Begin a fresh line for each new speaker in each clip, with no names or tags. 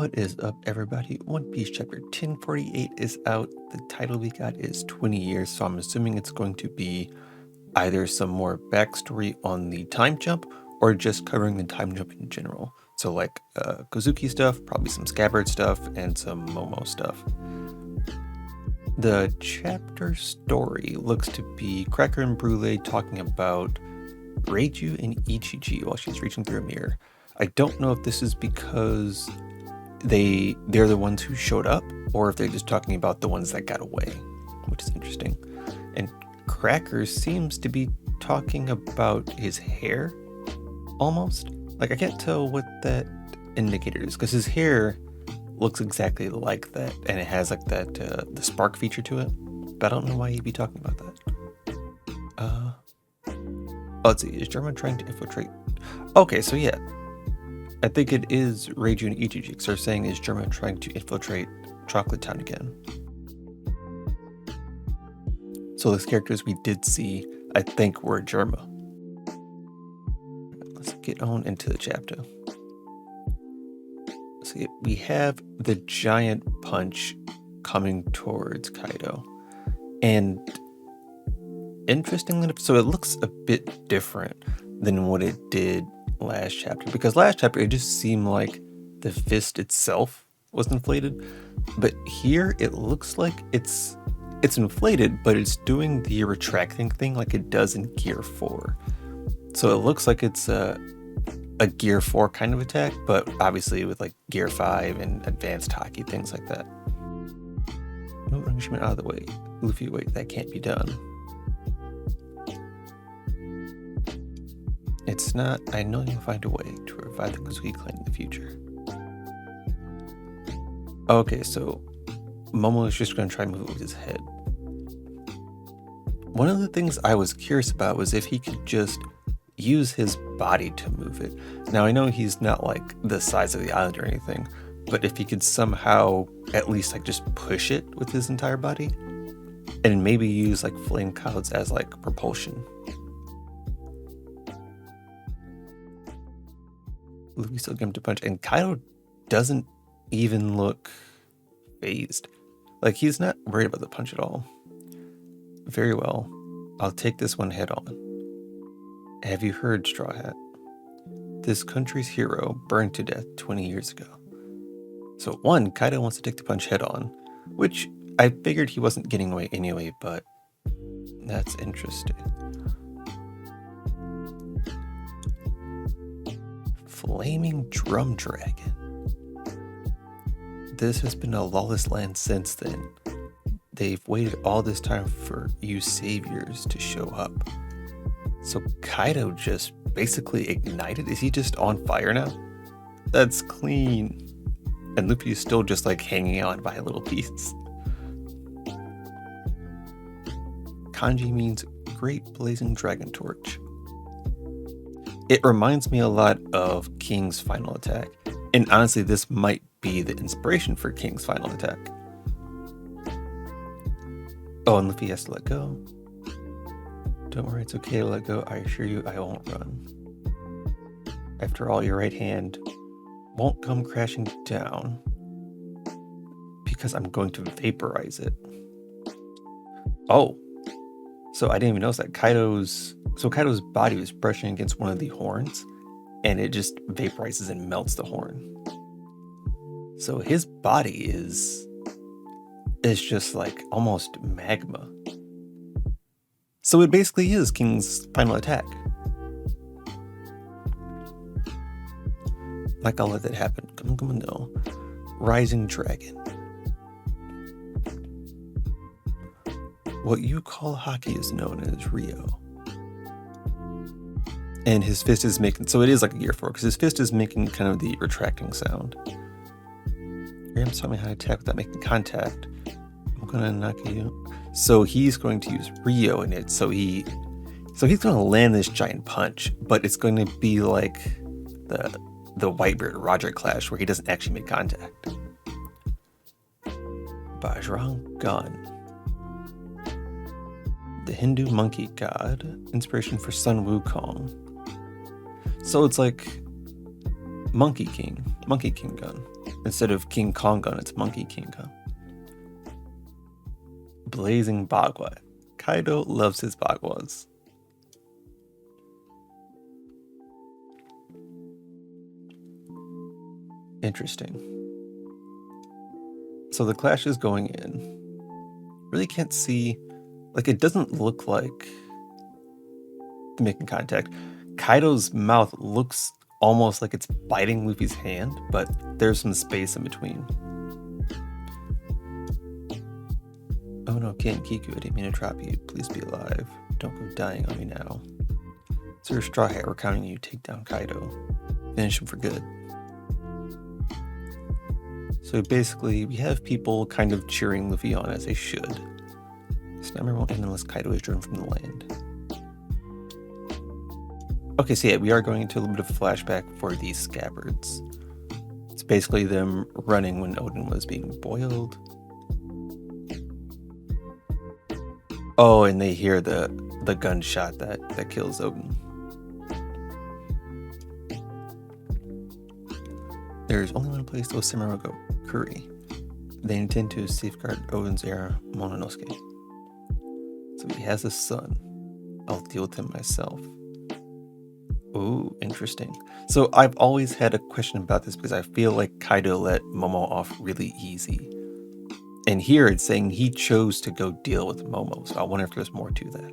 What is up, everybody? One Piece chapter 1048 is out. The title we got is 20 years, so I'm assuming it's going to be either some more backstory on the time jump or just covering the time jump in general. So like Kozuki stuff, probably some Scabbard stuff, and some Momo stuff. The chapter story looks to be Cracker and Brule talking about Reiju and Ichiji while she's reaching through a mirror. I don't know if this is because they're the ones who showed up, or if they're just talking about the ones that got away, which is interesting. And Cracker seems to be talking about his hair, almost. Like, I can't tell what that indicator is, because his hair looks exactly like that, and it has like that the spark feature to it, but I don't know why he'd be talking about that. Let's see, is Germa trying to infiltrate? Okay, so yeah, I think it is Reiju and Ichiji, because they're saying, is Germa trying to infiltrate Chocolate Town again? So those characters we did see, I think, were Germa. Let's get on into the chapter. See, we have the giant punch coming towards Kaido. And interestingly enough, so it looks a bit different than what it did last chapter, because last chapter it just seemed like the fist itself was inflated, but here it looks like it's inflated, but it's doing the retracting thing like it does in Gear 4. So it looks like it's a Gear 4 kind of attack, but obviously with like Gear 5 and advanced hockey, things like that. Move punishment out of the way. Luffy, wait, that can't be done. It's not. I know you'll find a way to revive the Kozuki clan in the future. Okay, so Momo is just going to try and move it with his head. One of the things I was curious about was if he could just use his body to move it. Now, I know he's not like the size of the island or anything, but if he could somehow at least like just push it with his entire body and maybe use like flame clouds as like propulsion. Luffy still getting him to punch, and Kaido doesn't even look phased. Like, he's not worried about the punch at all. Very well. I'll take this one head on. Have you heard, Straw Hat? This country's hero burned to death 20 years ago. So one, Kaido wants to take the punch head on, which I figured he wasn't getting away anyway, but that's interesting. Flaming Drum Dragon. This has been a lawless land since then. They've waited all this time for you saviors to show up. So Kaido just basically ignited? Is he just on fire now? That's clean. And Luffy is still just like hanging on by a little piece. Kanji means Great Blazing Dragon Torch. It reminds me a lot of King's final attack. And honestly, this might be the inspiration for King's final attack. Oh, and Luffy has to let go. Don't worry, it's okay to let go. I assure you I won't run. After all, your right hand won't come crashing down because I'm going to vaporize it. Oh, so I didn't even notice that Kaido's body was brushing against one of the horns, and it just vaporizes and melts the horn. So his body is just like almost magma. So it basically is King's final attack. Like, I'll let that happen. Come on, no. Rising Dragon. What you call hockey is known as Rio. And his fist is making, so it is like a Gear 4, because his fist is making kind of the retracting sound. Ram's taught me how to attack without making contact. I'm gonna knock you. So he's going to use Rio in it. So he's gonna land this giant punch, but it's going to be like the Whitebeard Roger clash where he doesn't actually make contact. Bajrang Gun. The Hindu monkey god, inspiration for Sun Wukong. So it's like Monkey King gun. Instead of King Kong gun, it's Monkey King Kong. Blazing Bagua. Kaido loves his Baguas. Interesting. So the clash is going in. Really can't see, like, it doesn't look like making contact. Kaido's mouth looks almost like it's biting Luffy's hand, but there's some space in between. Oh no, King Kiku, I didn't mean to trap you. Please be alive. Don't go dying on me now. Sir Straw Hat, we're counting you. Take down Kaido. Finish him for good. So basically, we have people kind of cheering Luffy on, as they should. This number won't end unless Kaido is driven from the land. Okay, so yeah, we are going into a little bit of a flashback for these scabbards. It's basically them running when Odin was being boiled. Oh, and they hear the gunshot that kills Odin. There's only one place to Cimarron go, Kuri. They intend to safeguard Odin's heir, Momonosuke. So he has a son. I'll deal with him myself. Ooh, interesting. So I've always had a question about this because I feel like Kaido let Momo off really easy. And here it's saying he chose to go deal with Momo, so I wonder if there's more to that.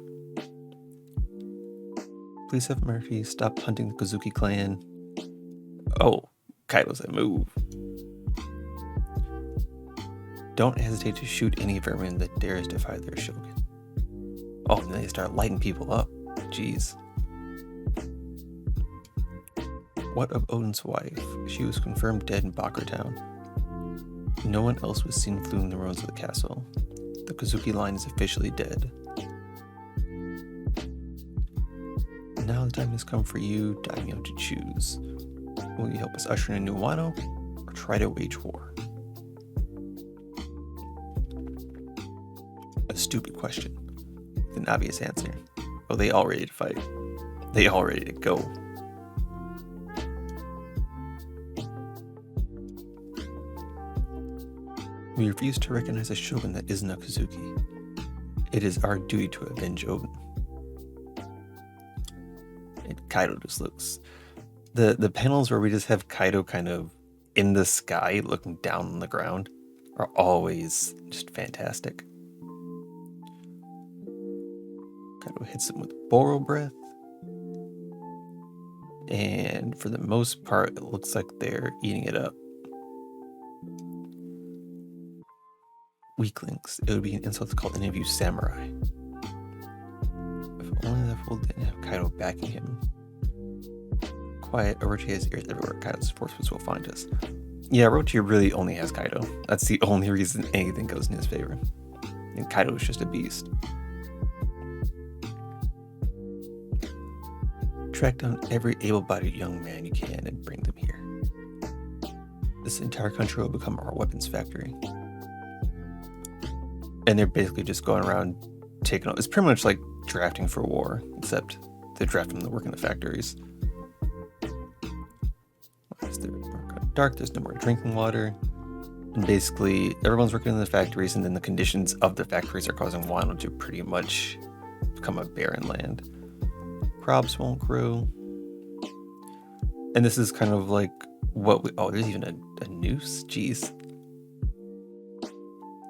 Please have Murphy stop hunting the Kozuki clan. Oh, Kaido's a move. Don't hesitate to shoot any vermin that dares defy their shogun. Oh, and they start lighting people up. Jeez. What of Odin's wife? She was confirmed dead in Bakura Town. No one else was seen fleeing the ruins of the castle. The Kozuki line is officially dead. Now the time has come for you, Daimyo, to choose. Will you help us usher in a new Wano, or try to wage war? A stupid question, with an obvious answer. Oh, they all ready to fight. They all ready to go. We refuse to recognize a shogun that isn't a Kozuki. It is our duty to avenge Odin. And Kaido just looks... The panels where we just have Kaido kind of in the sky looking down on the ground are always just fantastic. Kaido hits him with Boro Breath. And for the most part, it looks like they're eating it up. Weaklings. It would be an insult to call any of you samurai. If only the fool didn't have Kaido backing him. Quiet, Orochi has ears everywhere. Kaido's forces will find us. Yeah, Orochi really only has Kaido. That's the only reason anything goes in his favor. And Kaido is just a beast. Track down every able-bodied young man you can and bring them here. This entire country will become our weapons factory. And they're basically just going around taking off. It's pretty much like drafting for war, except they're drafting them to work in the factories. Dark, there's no more drinking water. And basically, everyone's working in the factories, and then the conditions of the factories are causing Wano to pretty much become a barren land. Crops won't grow. And this is kind of like what we... Oh, there's even a noose? Jeez.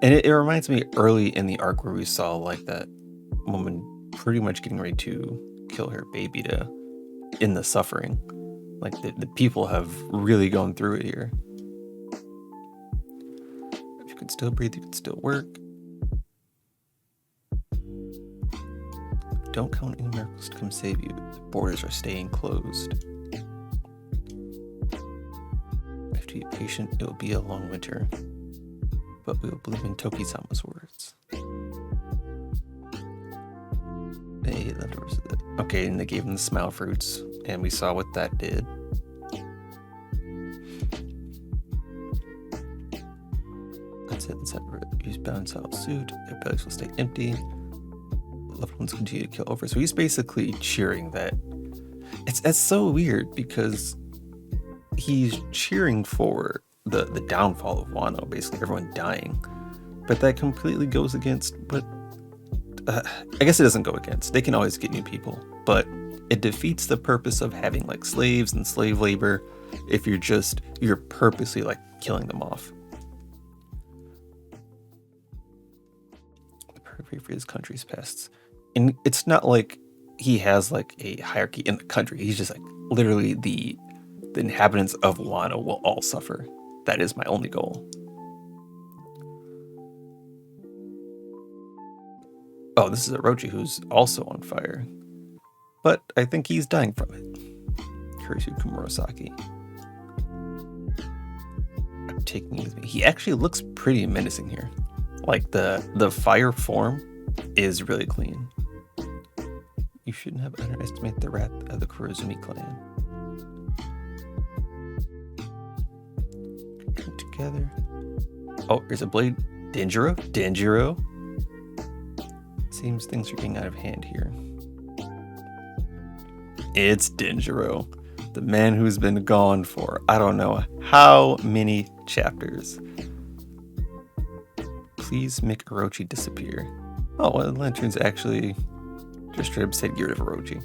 And it reminds me early in the arc where we saw like that woman pretty much getting ready to kill her baby to end the suffering. Like the people have really gone through it here. If you can still breathe, you can still work. Don't count any miracles to come save you. The borders are staying closed. I have to be patient. It will be a long winter. But we will believe in Toki-sama's words. Okay, and they gave him the smile fruits, and we saw what that did. That's it. Use balance out suit. Their bellies will stay empty. Loved ones continue to kill over. So he's basically cheering that. It's so weird because he's cheering for the downfall of Wano, basically everyone dying. But that completely goes against what... I guess it doesn't go against. They can always get new people, but it defeats the purpose of having like slaves and slave labor if you're purposely like killing them off. The purvey for his country's pests. And it's not like he has like a hierarchy in the country. He's just like literally the inhabitants of Wano will all suffer. That is my only goal. Oh, this is Orochi, who's also on fire. But I think he's dying from it. Kurisu Kumurosaki. I'm taking it with me. He actually looks pretty menacing here. Like the fire form is really clean. You shouldn't have underestimated the wrath of the Kurozumi clan. Come together. Oh, there's a blade. Denjiro? Denjiro? Seems things are getting out of hand here. It's Denjiro, the man who's been gone for I don't know how many chapters. Please make Orochi disappear. Oh, well, the lanterns actually just straight up said get rid of Orochi.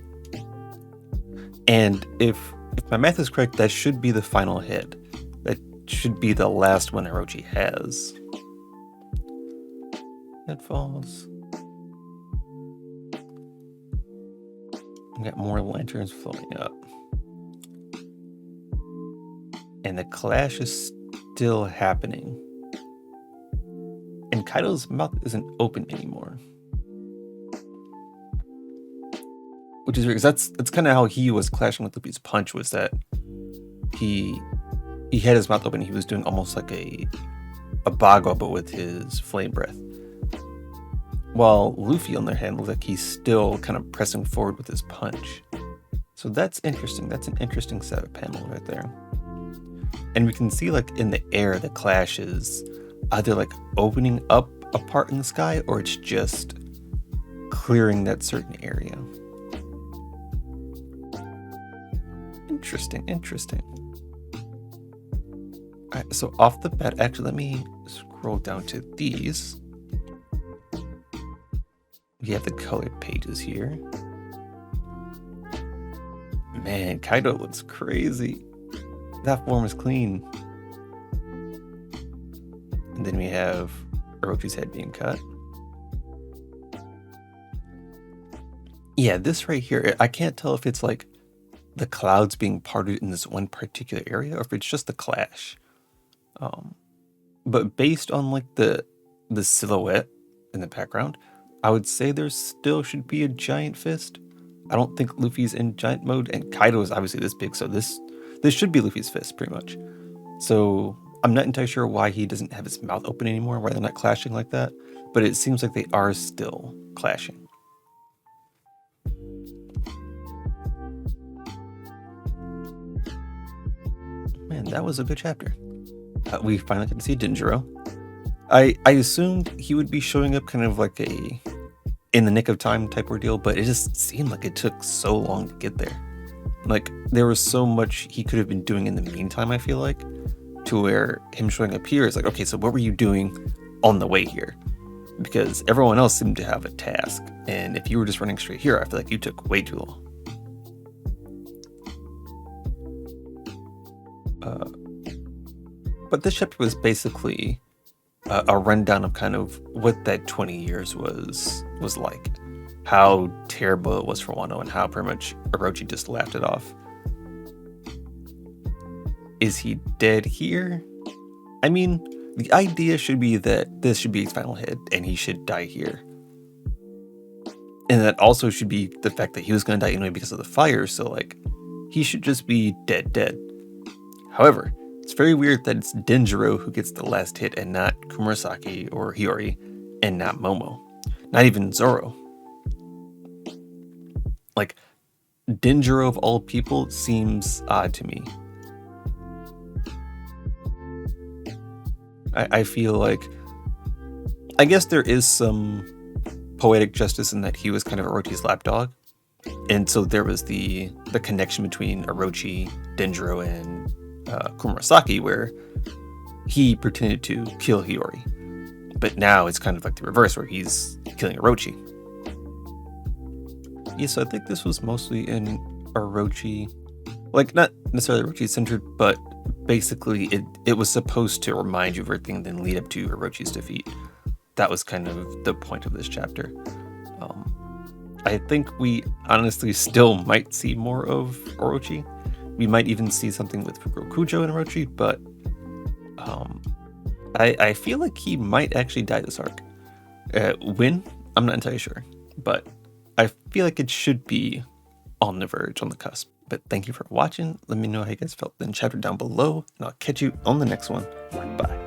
And if my math is correct, that should be the final hit. That should be the last one Orochi has. It falls. We got more lanterns floating up. And the clash is still happening. And Kaido's mouth isn't open anymore. Which is weird, because that's kind of how he was clashing with Luffy's punch, was that he had his mouth open. He was doing almost like a Bago, but with his flame breath. While Luffy, on the other hand, looks like he's still kind of pressing forward with his punch. So that's interesting. That's an interesting set of panels right there. And we can see, like, in the air, the clash is either, like, opening up a part in the sky, or it's just clearing that certain area. Interesting, interesting. All right, so off the bat, actually, let me scroll down to these. We have the colored pages here. Man, Kaido looks crazy. That form is clean. And then we have Orochi's head being cut. Yeah, this right here, I can't tell if it's like the clouds being parted in this one particular area, or if it's just the clash. But based on like the silhouette in the background, I would say there still should be a giant fist. I don't think Luffy's in giant mode, and Kaido is obviously this big, so this should be Luffy's fist, pretty much. So I'm not entirely sure why he doesn't have his mouth open anymore, why they're not clashing like that, but it seems like they are still clashing. Man, that was a good chapter. We finally get to see Denjiro. I assumed he would be showing up kind of like a in the nick of time type ordeal, but it just seemed like it took so long to get there. Like, there was so much he could have been doing in the meantime, I feel like, to where him showing up here is like, okay, so what were you doing on the way here? Because everyone else seemed to have a task, and if you were just running straight here, I feel like you took way too long. But this chapter was basically a rundown of kind of what that 20 years was like. How terrible it was for Wano, and how pretty much Orochi just laughed it off. Is he dead here? I mean, the idea should be that this should be his final hit, and he should die here. And that also should be the fact that he was going to die anyway because of the fire, so like, he should just be dead. However, it's very weird that it's Denjiro who gets the last hit and not Kumurosaki or Hiyori, and not Momo. Not even Zoro. Like, Denjiro of all people seems odd to me. I feel like, I guess there is some poetic justice in that he was kind of Orochi's lapdog. And so there was the connection between Orochi, Denjiro, and Kumurosaki, where he pretended to kill Hiyori. But now it's kind of like the reverse, where he's killing Orochi. Yeah, so I think this was mostly in Orochi, like not necessarily Orochi centered, but basically it was supposed to remind you of everything, then lead up to Orochi's defeat. That was kind of the point of this chapter. I think we honestly still might see more of Orochi. We might even see something with Fukurokujo and Orochi, but I feel like he might actually die this arc. When? I'm not entirely sure, but I feel like it should be on the verge, on the cusp. But thank you for watching. Let me know how you guys felt in the chapter down below, and I'll catch you on the next one. Bye.